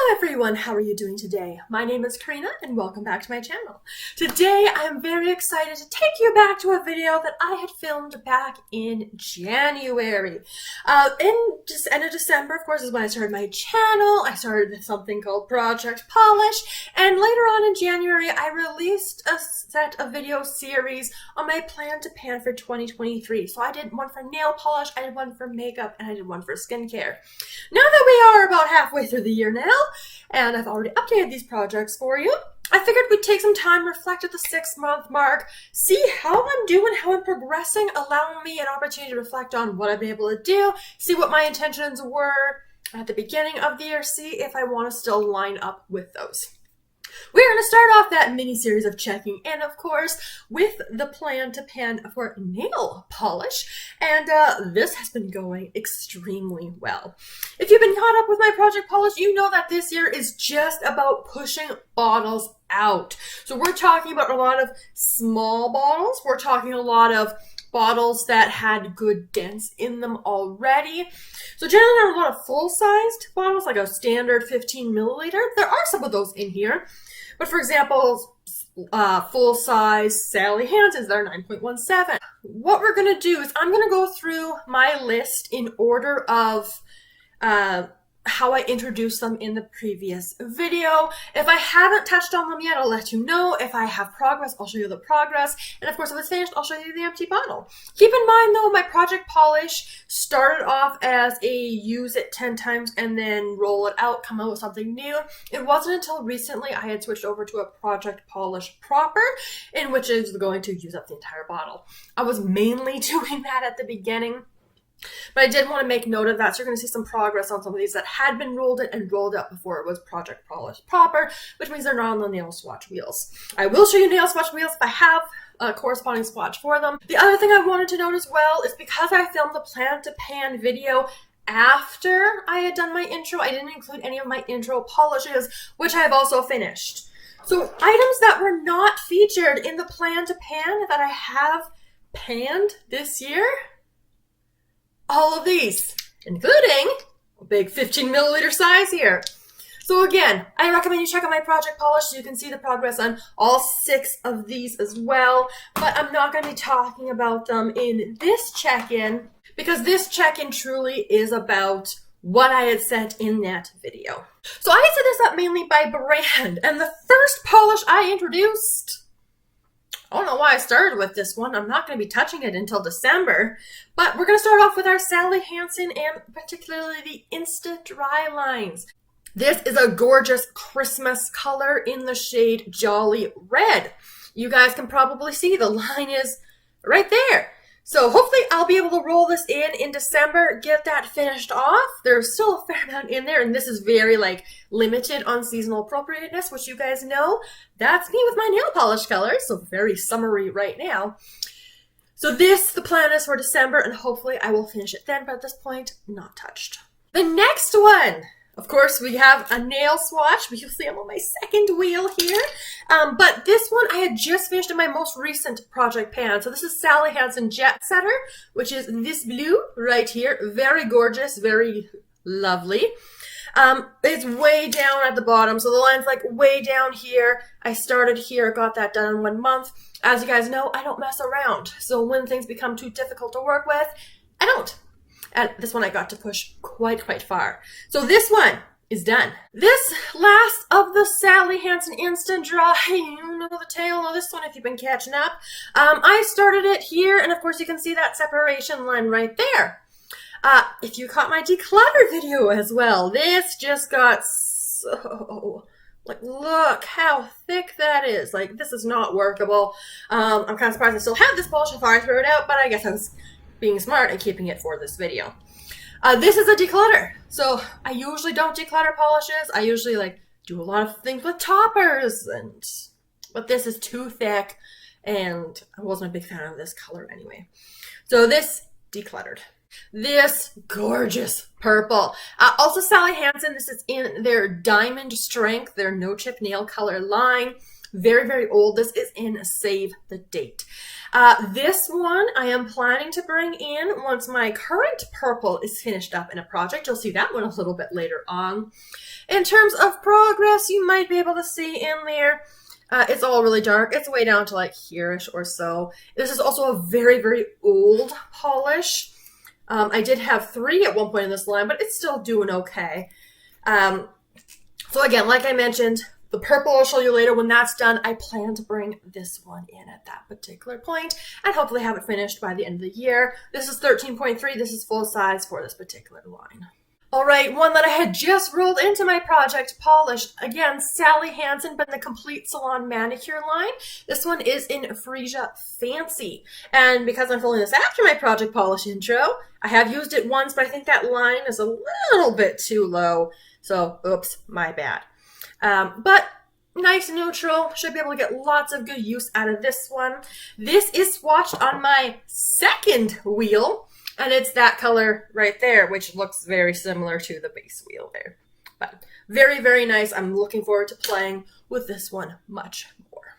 Hello everyone, how are you doing today? My name is Karina and welcome back to my channel. Today I am very excited to take you back to a video that I had filmed back in January. Just end of December, of course, is when I started my channel. I started something called Project Polish, and later on in January I released a set of video series on my plan to pan for 2023. So I did one for nail polish, I did one for makeup, and I did one for skincare. Now that we are about halfway through the year now, and I've already updated these projects for you, I figured we'd take some time, reflect at the 6-month mark, see how I'm doing, how I'm progressing, allowing me an opportunity to reflect on what I've been able to do, see what my intentions were at the beginning of the year, see if I want to still line up with those. We're going to start off that mini-series of checking in, of course, with the plan to pan for nail polish, and this has been going extremely well. If you've been caught up with my Project Polish, you know that this year is just about pushing bottles out. So we're talking about a lot of small bottles, we're talking a lot of bottles that had good dents in them already. So generally there are a lot of full-sized bottles, like a standard 15 milliliter. There are some of those in here. But for example, full-size Sally Hansen's, they're 9.17. What we're going to do is I'm going to go through my list in order of how I introduced them in the previous video. If I haven't touched on them yet, I'll let you know. If I have progress, I'll show you the progress. And of course, if it's finished, I'll show you the empty bottle. Keep in mind though, my Project Polish started off as a use it 10 times and then roll it out, come out with something new. It wasn't until recently I had switched over to a Project Polish proper, in which is going to use up the entire bottle. I was mainly doing that at the beginning, but I did want to make note of that, so you're going to see some progress on some of these that had been rolled in and rolled out before it was Project Polish proper, which means they're not on the nail swatch wheels. I will show you nail swatch wheels if I have a corresponding swatch for them. The other thing I wanted to note as well is because I filmed the plan to pan video after I had done my intro, I didn't include any of my intro polishes, which I have also finished. So items that were not featured in the plan to pan that I have panned this year, all of these, including a big 15 milliliter size here. So again, I recommend you check out my Project Polish so you can see the progress on all 6 of these as well, but I'm not going to be talking about them in this check-in because this check-in truly is about what I had said in that video. So I set this up mainly by brand, and the first polish I introduced, I don't know why I started with this one. I'm not going to be touching it until December. But we're going to start off with our Sally Hansen and particularly the Insta Dry lines. This is a gorgeous Christmas color in the shade Jolly Red. You guys can probably see the line is right there. So hopefully I'll be able to roll this in December, get that finished off. There's still a fair amount in there, and this is very limited on seasonal appropriateness, which you guys know. That's me with my nail polish colors, so very summery right now. So the plan is for December, and hopefully I will finish it then, but at this point, not touched. The next one, of course, we have a nail swatch, but you'll see I'm on my second wheel here. But this one I had just finished in my most recent project pan. So this is Sally Hansen Jet Setter, which is this blue right here. Very gorgeous, very lovely. It's way down at the bottom, so the line's way down here. I started here, got that done in 1 month. As you guys know, I don't mess around. So when things become too difficult to work with, I don't. And this one I got to push quite far. So this one is done. This last of the Sally Hansen Instant Dry, you know the tale of this one if you've been catching up. I started it here, and of course you can see that separation line right there. If you caught my declutter video as well, this just got so, look how thick that is. This is not workable. I'm kind of surprised I still have this polish before I threw it out, but I guess I was being smart and keeping it for this video. This is a declutter. So I usually don't declutter polishes. I usually do a lot of things with toppers, but this is too thick and I wasn't a big fan of this color anyway. So this decluttered. This gorgeous purple. Also Sally Hansen, this is in their Diamond Strength, their no chip nail color line. Very, very old. This is in Save the Date. This one I am planning to bring in once my current purple is finished up in a project. You'll see that one a little bit later on. In terms of progress, you might be able to see in there, it's all really dark. It's way down to like here-ish or so. This is also a very, very old polish. I did have 3 at one point in this line, but it's still doing okay. So again, like I mentioned, the purple I'll show you later. When that's done, I plan to bring this one in at that particular point and hopefully have it finished by the end of the year. This is 13.3. This is full size for this particular line. All right, one that I had just rolled into my project polish. Again, Sally Hansen, but in the Complete Salon Manicure line. This one is in Freesia Fancy. And because I'm filming this after my project polish intro, I have used it once, but I think that line is a little bit too low. So, oops, my bad. But nice neutral. Should be able to get lots of good use out of this one. This is swatched on my second wheel. And it's that color right there, which looks very similar to the base wheel there. But very, very nice. I'm looking forward to playing with this one much more.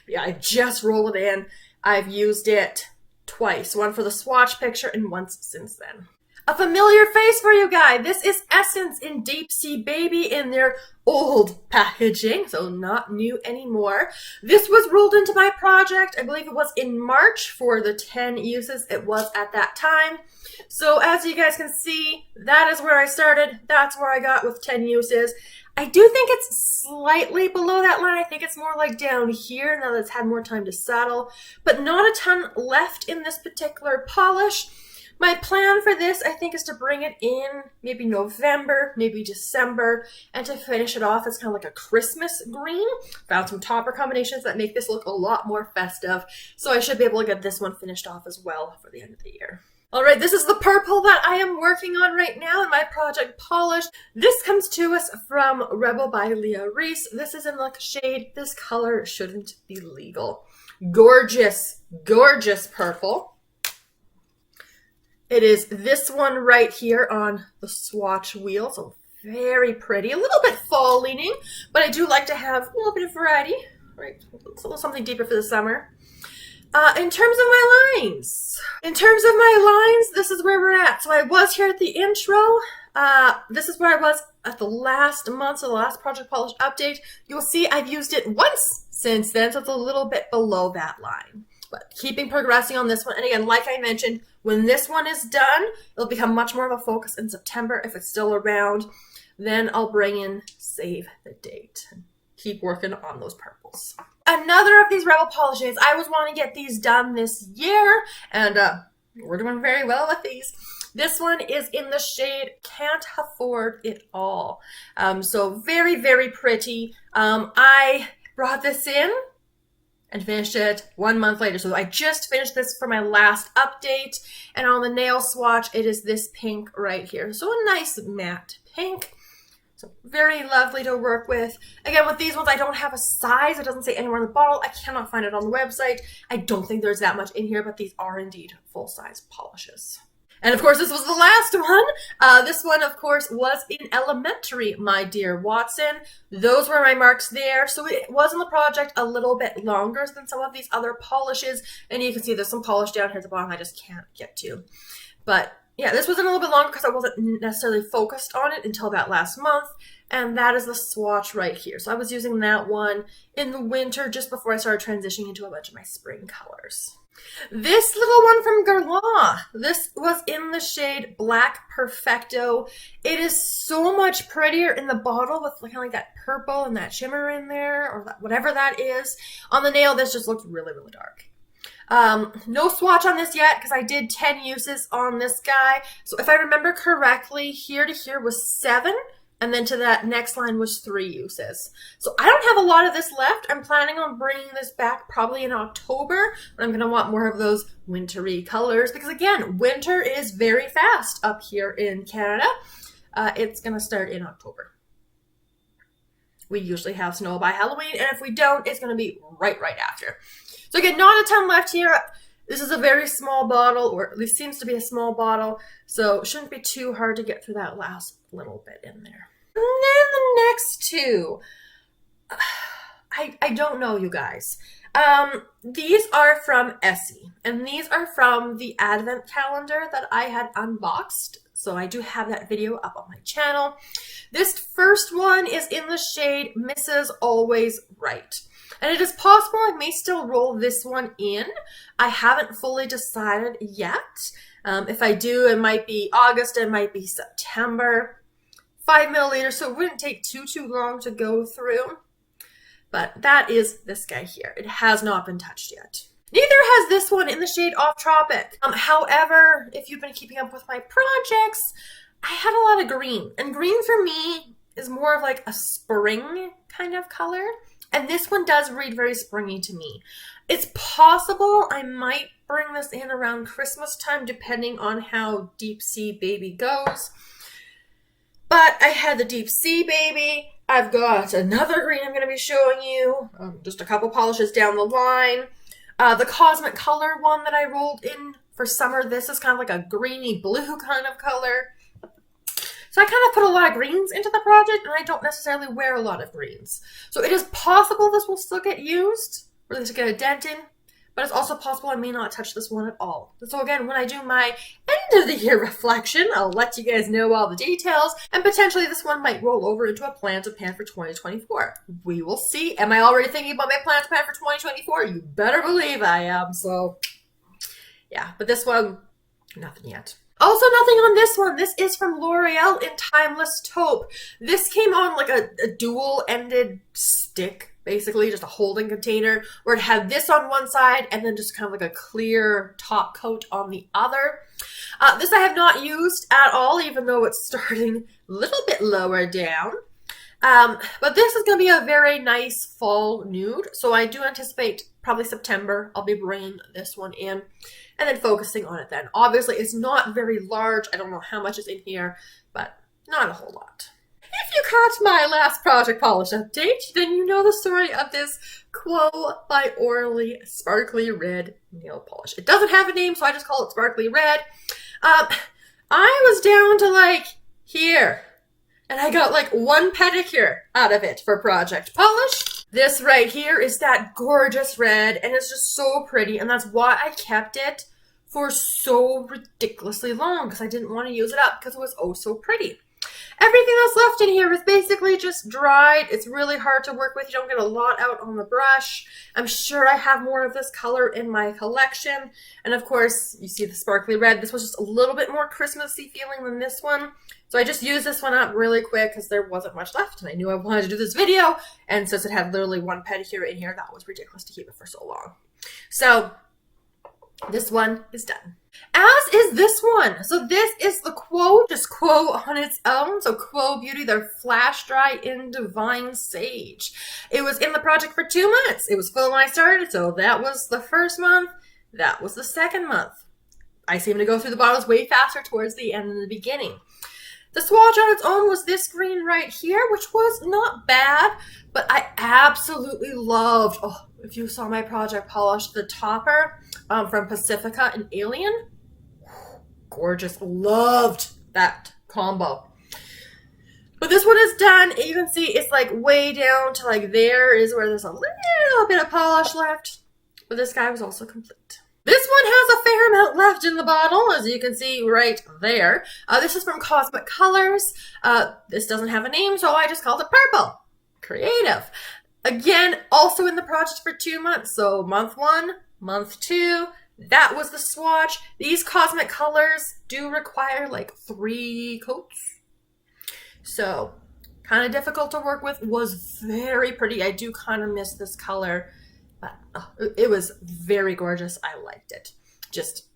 But yeah, I just rolled it in. I've used it twice. One for the swatch picture and once since then. A familiar face for you guys. This is Essence in Deep Sea Baby in their old packaging, so not new anymore. This was rolled into my project. I believe it was in March for the 10 uses it was at that time. So as you guys can see, that is where I started. That's where I got with 10 uses. I do think it's slightly below that line. I think it's more like down here now that it's had more time to settle, but not a ton left in this particular polish. My plan for this, I think, is to bring it in maybe November, maybe December, and to finish it off as kind of like a Christmas green. Found some topper combinations that make this look a lot more festive, so I should be able to get this one finished off as well for the end of the year. All right, this is the purple that I am working on right now in my project polish. This comes to us from Rebel by Leah Reese. This is in the shade, this color shouldn't be legal. Gorgeous, gorgeous purple. It is this one right here on the swatch wheel, so very pretty. A little bit fall leaning, but I do like to have a little bit of variety, right? It's a little something deeper for the summer. In terms of my lines, this is where we're at. So I was here at the intro. This is where I was at the last month, so the last project polish update. You'll see I've used it once since then, so it's a little bit below that line. But keeping progressing on this one. And again, like I mentioned, when this one is done, it'll become much more of a focus in September if it's still around. Then I'll bring in Save the Date and keep working on those purples. Another of these Rebel polishes, I was wanting to get these done this year, and we're doing very well with these. This one is in the shade Can't Afford It All. So very, very pretty. I brought this in and finished it 1 month later. So I just finished this for my last update. And on the nail swatch, it is this pink right here. So a nice matte pink. So very lovely to work with. Again, with these ones, I don't have a size. It doesn't say anywhere in the bottle. I cannot find it on the website. I don't think there's that much in here, but these are indeed full-size polishes. And of course, this was the last one. This one, of course, was in Elementary, My Dear Watson. Those were my marks there. So it was in the project a little bit longer than some of these other polishes. And you can see there's some polish down here at the bottom I just can't get to. But yeah, this was in a little bit longer because I wasn't necessarily focused on it until that last month. And that is the swatch right here. So I was using that one in the winter just before I started transitioning into a bunch of my spring colors. This little one from Guerlain, this was in the shade Black Perfecto. It is so much prettier in the bottle with kind of like that purple and that shimmer in there, or that, whatever that is. On the nail, this just looks really, really dark. No swatch on this yet because I did 10 uses on this guy. So if I remember correctly, here to here was 7. And then to that next line was 3 uses. So I don't have a lot of this left. I'm planning on bringing this back probably in October. But I'm going to want more of those wintry colors. Because again, winter is very fast up here in Canada. It's going to start in October. We usually have snow by Halloween. And if we don't, it's going to be right after. So again, not a ton left here. This is a very small bottle, or at least seems to be a small bottle. So it shouldn't be too hard to get through that last little bit in there. And then the next two. I I don't know, you guys. These are from Essie, and these are from the advent calendar that I had unboxed. So I do have that video up on my channel. This first one is in the shade Mrs. Always Right. And it is possible I may still roll this one in. I haven't fully decided yet. If I do, it might be August, it might be September. 5 milliliters, so it wouldn't take too long to go through. But that is this guy here. It has not been touched yet. Neither has this one in the shade Off Tropic. However, if you've been keeping up with my projects, I had a lot of green. And green for me is more of like a spring kind of color. And this one does read very springy to me. It's possible I might bring this in around Christmas time, depending on how Deep Sea Baby goes. But I had the Deep Sea Baby. I've got another green I'm going to be showing you. Just a couple polishes down the line. The Cosmic Color one that I rolled in for summer. This is kind of like a greeny blue kind of color. So I kind of put a lot of greens into the project, and I don't necessarily wear a lot of greens. So it is possible this will still get used, or this will get a dent in, but it's also possible I may not touch this one at all. So again, when I do my end of the year reflection, I'll let you guys know all the details, and potentially this one might roll over into a plan to pan for 2024. We will see. Am I already thinking about my plan to pan for 2024? You better believe I am. So yeah, but this one, nothing yet. Also nothing on this one. This is from L'Oreal in Timeless Taupe. This came on like a dual-ended stick, basically, just a holding container, where it had this on one side and then just kind of like a clear top coat on the other. This I have not used at all, even though it's starting a little bit lower down. But this is going to be a very nice fall nude, so I do anticipate probably September I'll be bringing this one in and then focusing on it then. Obviously, it's not very large. I don't know how much is in here, but not a whole lot. If you caught my last project polish update, then you know the story of this Quo by Orly Sparkly Red nail polish. It doesn't have a name, so I just call it Sparkly Red. I was down to like here, and I got like one pedicure out of it for project polish. This right here is that gorgeous red, and it's just so pretty, and that's why I kept it for so ridiculously long, because I didn't want to use it up because it was oh so pretty. Everything that's left in here is basically just dried. It's really hard to work with. You don't get a lot out on the brush. I'm sure I have more of this color in my collection. And of course, you see the sparkly red. This was just a little bit more Christmassy feeling than this one. So I just used this one up really quick because there wasn't much left. And I knew I wanted to do this video. And since it had literally one pedicure in here, that was ridiculous to keep it for so long. So this one is done. As is this one. So this is the Quo, just Quo on its own. So Quo Beauty, their Flash Dry in Divine Sage. It was in the project for 2 months. It was full when I started, so that was the first month. That was the second month. I seem to go through the bottles way faster towards the end than the beginning. The swatch on its own was this green right here, which was not bad, but I absolutely loved, oh, if you saw my project polish, the topper from Pacifica and Alien. Gorgeous. Loved that combo. But this one is done. You can see it's like way down to like there is where there's a little bit of polish left. But this guy was also complete. This one has a fair amount left in the bottle, as you can see right there. This is from Cosmic Colors. This doesn't have a name, so I just called it Purple. Creative. Again, also in the project for 2 months. So month 1, month 2, that was the swatch. These Cosmic Colors do require like 3 coats. So kind of difficult to work with. Was very pretty. I do kind of miss this color. But it was very gorgeous. I liked it. Just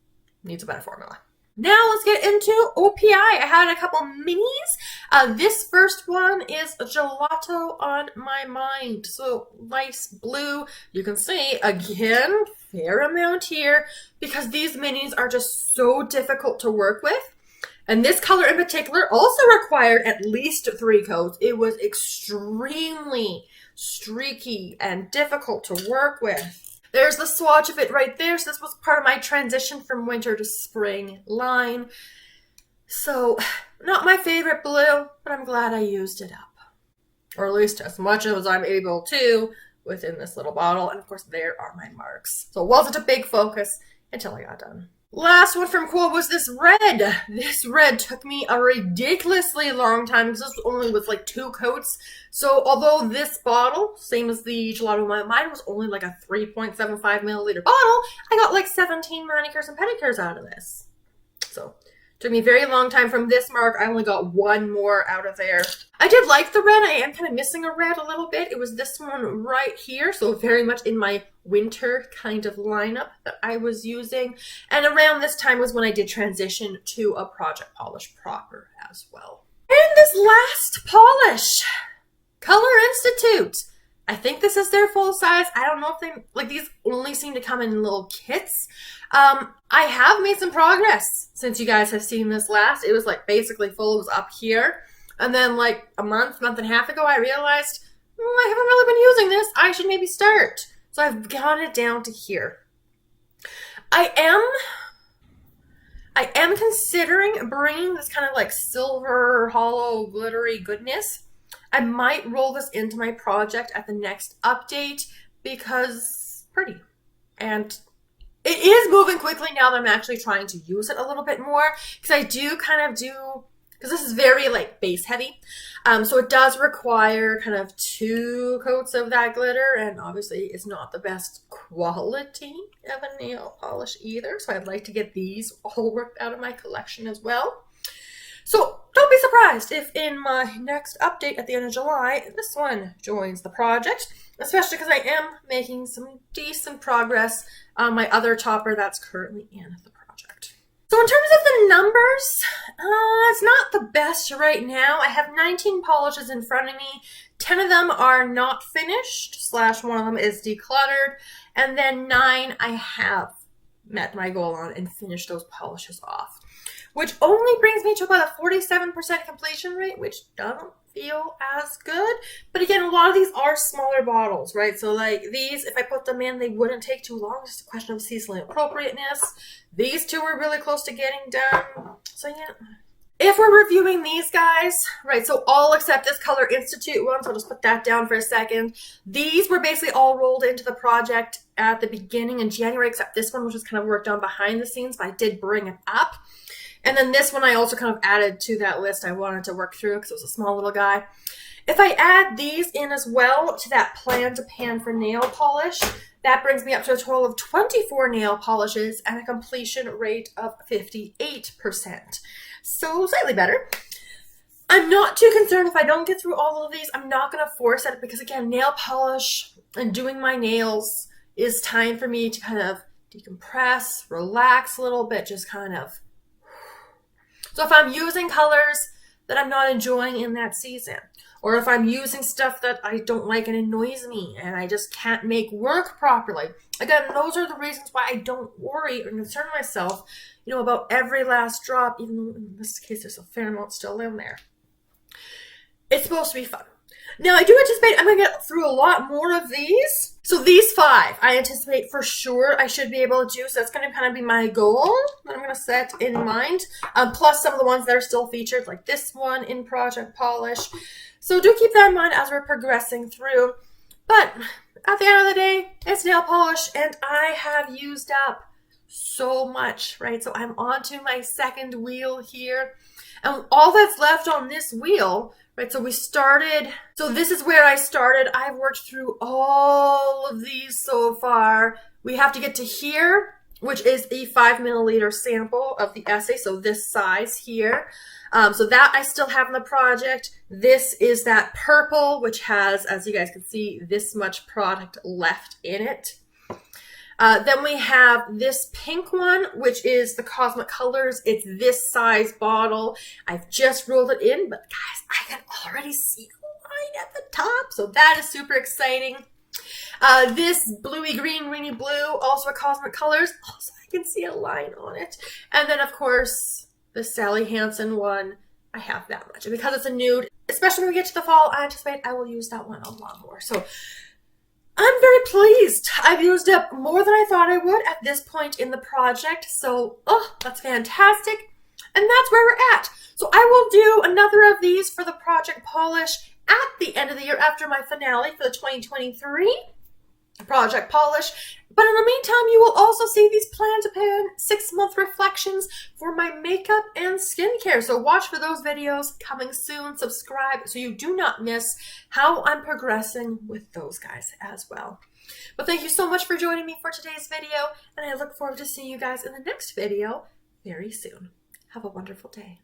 needs a better formula. Now let's get into OPI. I had a couple minis. This first one is Gelato on My Mind. So nice blue. You can see, again, fair amount here because these minis are just so difficult to work with. And this color in particular also required at least 3 coats. It was extremely streaky and difficult to work with. There's the swatch of it right there. So this was part of my transition from winter to spring line. So not my favorite blue, but I'm glad I used it up. Or at least as much as I'm able to within this little bottle. And of course, there are my marks. So it wasn't a big focus until I got done. Last one from Quo was this red. This red took me a ridiculously long time because this only was like 2 coats. So although this bottle, same as the Gelato one, mine was only like a 3.75 milliliter bottle, I got like 17 manicures and pedicures out of this. So took me a very long time from this mark. I only got 1 more out of there. I did like the red. I am kind of missing a red a little bit. It was this one right here. So very much in my winter kind of lineup that I was using. And around this time was when I did transition to a project polish proper as well. And this last polish, Color Institute. I think this is their full size. I don't know if they, like, these only seem to come in little kits. I have made some progress since you guys have seen this last. It was like basically full. It was up here. And then like a month and a half ago, I realized, I haven't really been using this. I should maybe start. So I've got it down to here. I am considering bringing this kind of like silver, hollow, glittery goodness. I might roll this into my project at the next update because it's pretty. And it is moving quickly now that I'm actually trying to use it a little bit more, because I do kind of do, because this is very like base heavy. So it does require kind of 2 coats of that glitter, and obviously it's not the best quality of a nail polish either. So I'd like to get these all worked out of my collection as well. So don't be surprised if in my next update at the end of July, this one joins the project, especially because I am making some decent progress on my other topper that's currently in the project. So in terms of the numbers, it's not the best right now. I have 19 polishes in front of me. 10 of them are not finished, / one of them is decluttered, and then 9 I have met my goal on and finished those polishes off, which only brings me to about a 47% completion rate, which doesn't feel as good. But again, a lot of these are smaller bottles, right? So like these, if I put them in, they wouldn't take too long. It's just a question of seasonal appropriateness. These 2 were really close to getting done. So yeah. If we're reviewing these guys, right, so all except this Color Institute one, so I'll just put that down for a second. These were basically all rolled into the project at the beginning in January, except this one, which was kind of worked on behind the scenes, but I did bring it up. And then this one I also kind of added to that list I wanted to work through because it was a small little guy. If I add these in as well to that plan to pan for nail polish, that brings me up to a total of 24 nail polishes and a completion rate of 58%. So slightly better. I'm not too concerned if I don't get through all of these. I'm not going to force it because, again, nail polish and doing my nails is time for me to kind of decompress, relax a little bit, just kind of. So if I'm using colors that I'm not enjoying in that season, or if I'm using stuff that I don't like and annoys me and I just can't make work properly, again, those are the reasons why I don't worry or concern myself, about every last drop, even though in this case there's a fair amount still in there. It's supposed to be fun. Now, I do anticipate I'm going to get through a lot more of these. So these 5, I anticipate for sure I should be able to do. So that's going to kind of be my goal that I'm going to set in mind. Plus some of the ones that are still featured, like this one in Project Polish. So do keep that in mind as we're progressing through. But at the end of the day, it's nail polish, and I have used up so much, right? So I'm on to my second wheel here. And all that's left on this wheel, right, so this is where I started. I've worked through all of these so far. We have to get to here, which is a 5 milliliter sample of the Essie, so this size here. So that I still have in the project. This is that purple, which has, as you guys can see, this much product left in it. Then we have this pink one, which is the Kozmic Colors. It's this size bottle. I've just rolled it in, but guys, I can already see the line at the top, so that is super exciting. This bluey green, greeny blue, also a Kozmic Colors. Also, I can see a line on it. And then, of course, the Sally Hansen one. I have that much. And because it's a nude, especially when we get to the fall, I anticipate I will use that one a lot more. So I'm very pleased. I've used up more than I thought I would at this point in the project. So, that's fantastic. And that's where we're at. So I will do another of these for the Project Polish at the end of the year after my finale for the 2023. project polish. But in the meantime, you will also see these Plan to Pan 6-month reflections for my makeup and skincare. So watch for those videos coming soon. Subscribe so you do not miss how I'm progressing with those guys as well. But thank you so much for joining me for today's video, and I look forward to seeing you guys in the next video very soon. Have a wonderful day.